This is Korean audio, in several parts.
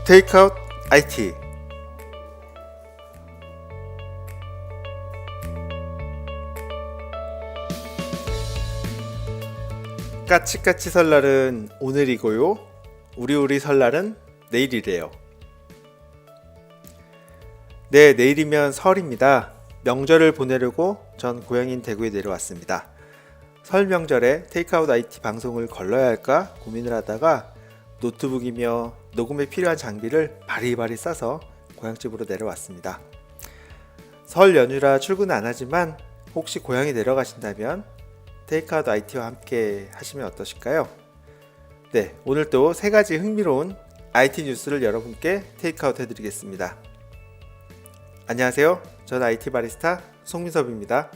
테이크아웃 IT. 까치까치 설날은 오늘이고요. 우리 설날은 내일이래요. 네, 내일이면 설입니다. 명절을 보내려고 전 고향인 대구에 내려왔습니다. 설 명절에 테이크아웃 IT 방송을 걸러야 할까 고민을 하다가 노트북이며 녹음에 필요한 장비를 바리바리 싸서 고향집으로 내려왔습니다. 설 연휴라 출근 안 하지만 혹시 고향에 내려가신다면 테이크아웃 IT와 함께 하시면 어떠실까요? 네, 오늘 또 세 가지 흥미로운 IT 뉴스를 여러분께 테이크아웃 해드리겠습니다. 안녕하세요. 전 IT 바리스타 송민섭입니다.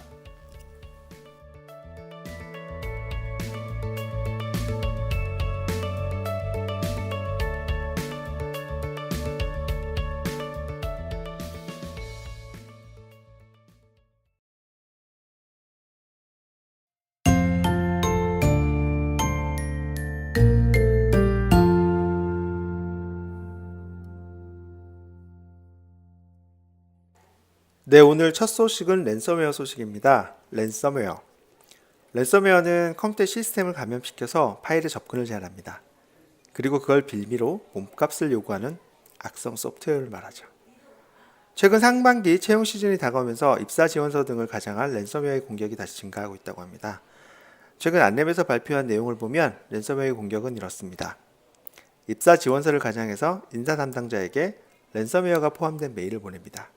네, 오늘 첫 소식은 랜섬웨어 소식입니다. 랜섬웨어는 컴퓨터 시스템을 감염시켜서 파일의 접근을 제한합니다. 그리고 그걸 빌미로 몸값을 요구하는 악성 소프트웨어를 말하죠. 최근 상반기 채용 시즌이 다가오면서 입사 지원서 등을 가장한 랜섬웨어의 공격이 다시 증가하고 있다고 합니다. 최근 안랩에서 발표한 내용을 보면 랜섬웨어의 공격은 이렇습니다. 입사 지원서를 가장해서 인사 담당자에게 랜섬웨어가 포함된 메일을 보냅니다.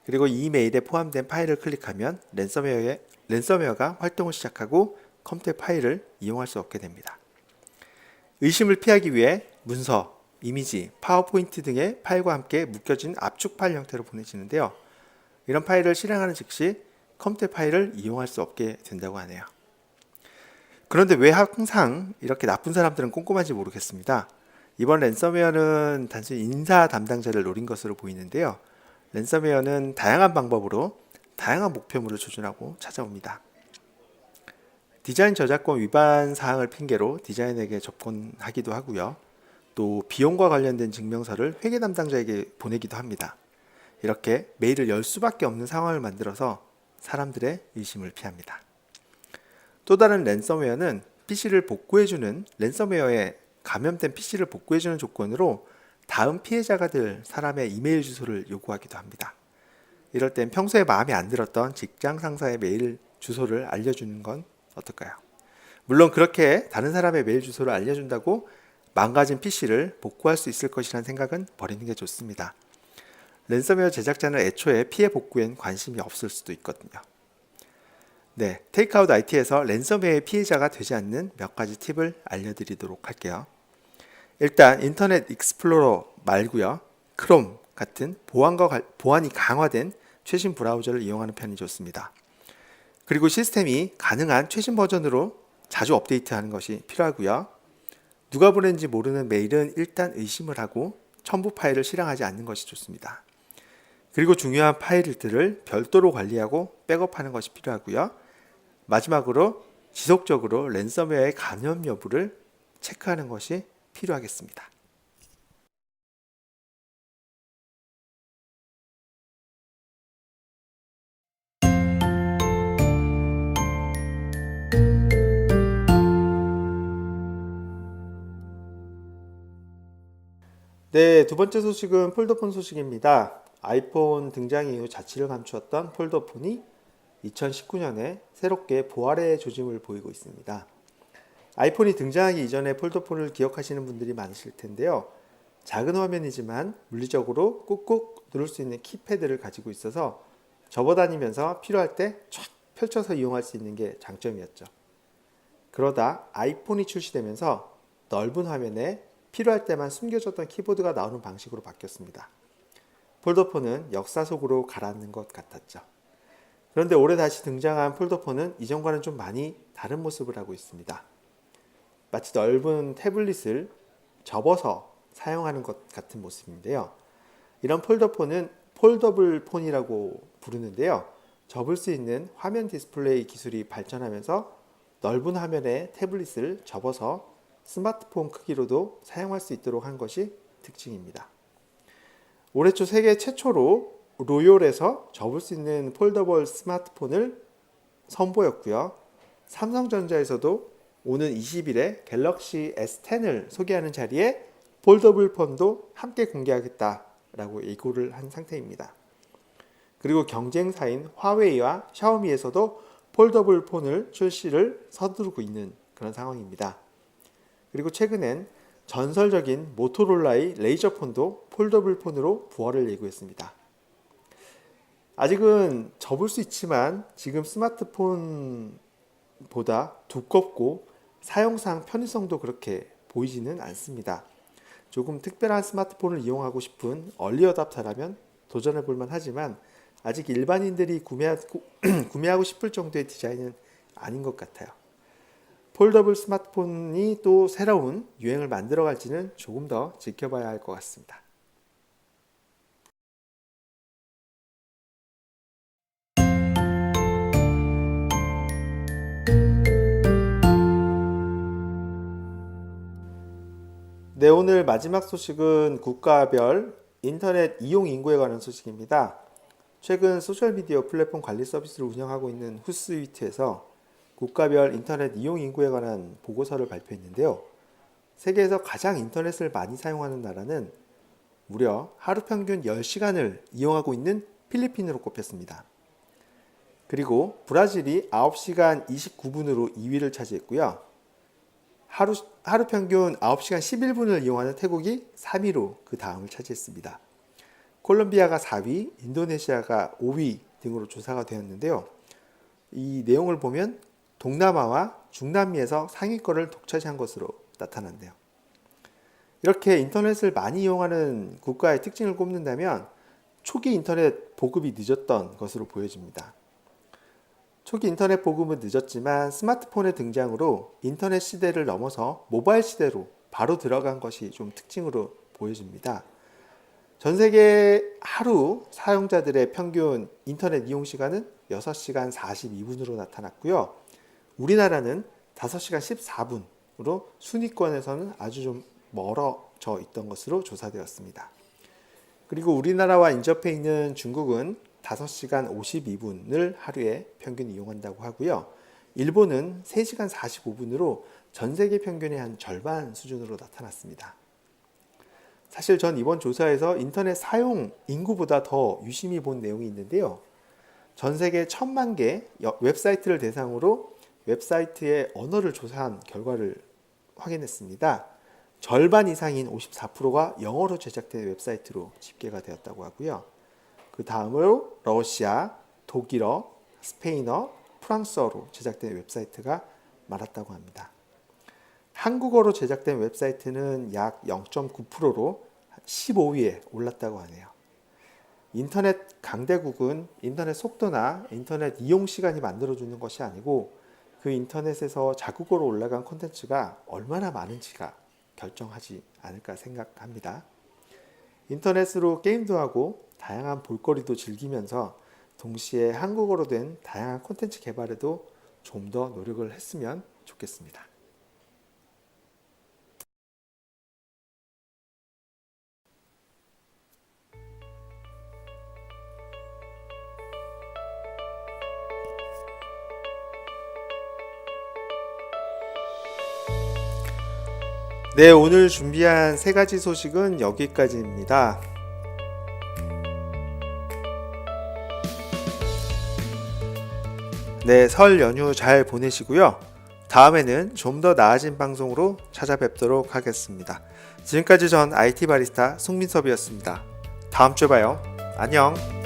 그리고 이 메일에 포함된 파일을 클릭하면 랜섬웨어가 활동을 시작하고 컴퓨터 파일을 이용할 수 없게 됩니다. 의심을 피하기 위해 문서, 이미지, 파워포인트 등의 파일과 함께 묶여진 압축 파일 형태로 보내지는데요. 이런 파일을 실행하는 즉시 컴퓨터 파일을 이용할 수 없게 된다고 하네요. 그런데 왜 항상 이렇게 나쁜 사람들은 꼼꼼한지 모르겠습니다. 이번 랜섬웨어는 단순히 인사 담당자를 노린 것으로 보이는데요. 랜섬웨어는 다양한 방법으로 다양한 목표물을 조준하고 찾아옵니다. 디자인 저작권 위반 사항을 핑계로 디자인에게 접근하기도 하고요. 또 비용과 관련된 증명서를 회계 담당자에게 보내기도 합니다. 이렇게 메일을 열 수밖에 없는 상황을 만들어서 사람들의 의심을 피합니다. 또 다른 랜섬웨어는 PC를 복구해주는 랜섬웨어에 감염된 PC를 복구해주는 조건으로 다음 피해자가 될 사람의 이메일 주소를 요구하기도 합니다. 이럴 땐 평소에 마음에 안 들었던 직장 상사의 메일 주소를 알려주는 건 어떨까요? 물론 그렇게 다른 사람의 메일 주소를 알려준다고 망가진 PC를 복구할 수 있을 것이라는 생각은 버리는 게 좋습니다. 랜섬웨어 제작자는 애초에 피해 복구엔 관심이 없을 수도 있거든요. 네, 테이크아웃 IT에서 랜섬웨어의 피해자가 되지 않는 몇 가지 팁을 알려드리도록 할게요. 일단 인터넷 익스플로러 말고요. 크롬 같은 보안이 강화된 최신 브라우저를 이용하는 편이 좋습니다. 그리고 시스템이 가능한 최신 버전으로 자주 업데이트하는 것이 필요하고요. 누가 보낸지 모르는 메일은 일단 의심을 하고 첨부 파일을 실행하지 않는 것이 좋습니다. 그리고 중요한 파일들을 별도로 관리하고 백업하는 것이 필요하고요. 마지막으로 지속적으로 랜섬웨어의 감염 여부를 체크하는 것이 필요하겠습니다. 네, 두 번째 소식은 폴더폰 소식입니다. 아이폰 등장 이후 자취를 감추었던 폴더폰이 2019년에 새롭게 부활의 조짐을 보이고 있습니다. 아이폰이 등장하기 이전에 폴더폰을 기억하시는 분들이 많으실 텐데요. 작은 화면이지만 물리적으로 꾹꾹 누를 수 있는 키패드를 가지고 있어서 접어다니면서 필요할 때 쫙 펼쳐서 이용할 수 있는 게 장점이었죠. 그러다 아이폰이 출시되면서 넓은 화면에 필요할 때만 숨겨졌던 키보드가 나오는 방식으로 바뀌었습니다. 폴더폰은 역사 속으로 가라앉는 것 같았죠. 그런데 올해 다시 등장한 폴더폰은 이전과는 좀 많이 다른 모습을 하고 있습니다. 마치 넓은 태블릿을 접어서 사용하는 것 같은 모습인데요. 이런 폴더폰은 폴더블 폰이라고 부르는데요. 접을 수 있는 화면 디스플레이 기술이 발전하면서 넓은 화면에 태블릿을 접어서 스마트폰 크기로도 사용할 수 있도록 한 것이 특징입니다. 올해 초 세계 최초로 로열에서 접을 수 있는 폴더블 스마트폰을 선보였고요. 삼성전자에서도 오는 20일에 갤럭시 S10을 소개하는 자리에 폴더블 폰도 함께 공개하겠다라고 예고를 한 상태입니다. 그리고 경쟁사인 화웨이와 샤오미에서도 폴더블 폰을 출시를 서두르고 있는 그런 상황입니다. 그리고 최근엔 전설적인 모토로라의 레이저폰도 폴더블 폰으로 부활을 예고했습니다. 아직은 접을 수 있지만 지금 스마트폰보다 두껍고 사용상 편의성도 그렇게 보이지는 않습니다. 조금 특별한 스마트폰을 이용하고 싶은 얼리 어답터라면 도전해 볼만 하지만 아직 일반인들이 구매하고 싶을 정도의 디자인은 아닌 것 같아요. 폴더블 스마트폰이 또 새로운 유행을 만들어갈지는 조금 더 지켜봐야 할 것 같습니다. 네, 오늘 마지막 소식은 국가별 인터넷 이용 인구에 관한 소식입니다. 최근 소셜미디어 플랫폼 관리 서비스를 운영하고 있는 후스위트에서 국가별 인터넷 이용 인구에 관한 보고서를 발표했는데요. 세계에서 가장 인터넷을 많이 사용하는 나라는 무려 하루 평균 10시간을 이용하고 있는 필리핀으로 꼽혔습니다. 그리고 브라질이 9시간 29분으로 2위를 차지했고요. 하루 평균 9시간 11분을 이용하는 태국이 3위로 그 다음을 차지했습니다. 콜롬비아가 4위, 인도네시아가 5위 등으로 조사가 되었는데요. 이 내용을 보면 동남아와 중남미에서 상위권을 독차지한 것으로 나타난대요. 이렇게 인터넷을 많이 이용하는 국가의 특징을 꼽는다면 초기 인터넷 보급이 늦었던 것으로 보여집니다. 초기 인터넷 보급은 늦었지만 스마트폰의 등장으로 인터넷 시대를 넘어서 모바일 시대로 바로 들어간 것이 좀 특징으로 보여집니다. 전 세계 하루 사용자들의 평균 인터넷 이용 시간은 6시간 42분으로 나타났고요. 우리나라는 5시간 14분으로 순위권에서는 아주 좀 멀어져 있던 것으로 조사되었습니다. 그리고 우리나라와 인접해 있는 중국은 5시간 52분을 하루에 평균 이용한다고 하고요. 일본은 3시간 45분으로 전 세계 평균의 한 절반 수준으로 나타났습니다. 사실 전 이번 조사에서 인터넷 사용 인구보다 더 유심히 본 내용이 있는데요. 전 세계 1000만 개 웹사이트를 대상으로 웹사이트의 언어를 조사한 결과를 확인했습니다. 절반 이상인 54%가 영어로 제작된 웹사이트로 집계가 되었다고 하고요. 그 다음으로 러시아, 독일어, 스페인어, 프랑스어로 제작된 웹사이트가 많았다고 합니다. 한국어로 제작된 웹사이트는 약 0.9%로 15위에 올랐다고 하네요. 인터넷 강대국은 인터넷 속도나 인터넷 이용 시간이 만들어주는 것이 아니고 그 인터넷에서 자국어로 올라간 콘텐츠가 얼마나 많은지가 결정하지 않을까 생각합니다. 인터넷으로 게임도 하고 다양한 볼거리도 즐기면서 동시에 한국어로 된 다양한 콘텐츠 개발에도 좀 더 노력을 했으면 좋겠습니다. 네, 오늘 준비한 3가지 소식은 여기까지입니다. 네, 설 연휴 잘 보내시고요. 다음에는 좀 더 나아진 방송으로 찾아뵙도록 하겠습니다. 지금까지 전 IT 바리스타 송민섭이었습니다. 다음 주에 봐요. 안녕.